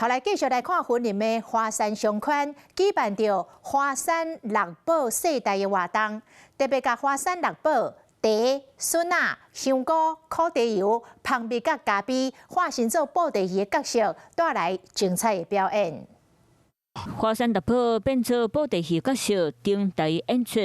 后来继续来看云林的华山商圈举办着华山六宝世代的活动，特别甲华山六宝茶、笋仔、香菇、烤茶油、芳味甲咖啡化身做布袋戏的角色，带来精彩的表演。华山六宝变做布袋戏角色登台演出。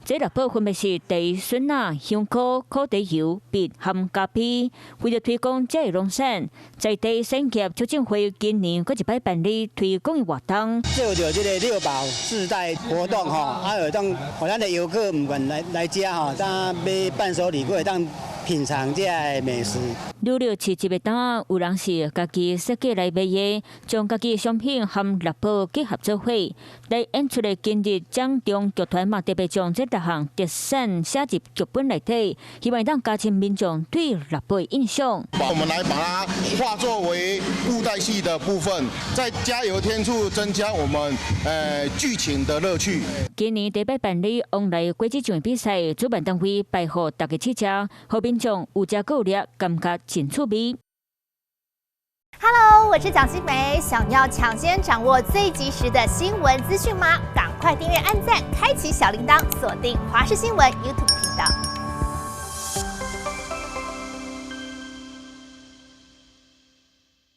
这六宝分别是茶、笋仔、香菇、烤茶油、蜜含咖啡。为了推广这个农产，在地产业促进会今年搁一摆办理推广的活动。做着这个六宝世代活动吼，还有当互咱的游客唔管来遮吼，当买伴手礼过当品尝这个美食。6市集的档，有人是家己设计来卖的，将家己的商品和六宝结合做伙，来演出的今日奖中剧团嘛特别将这6项特产写入剧本内底，希望让加深民众对六宝的印象。我们来把它化作为布袋戏的部分，再加油添醋，增加我们剧情的乐趣。今年第8办理往来国际竞比赛，主办单位拜贺大家试吃，和民众有食够力，感觉真趣味。Hello， 我是蒋欣梅。想要抢先掌握最及时的新闻资讯吗？赶快订阅、按赞、开启小铃铛，锁定华视新闻 YouTube 频道。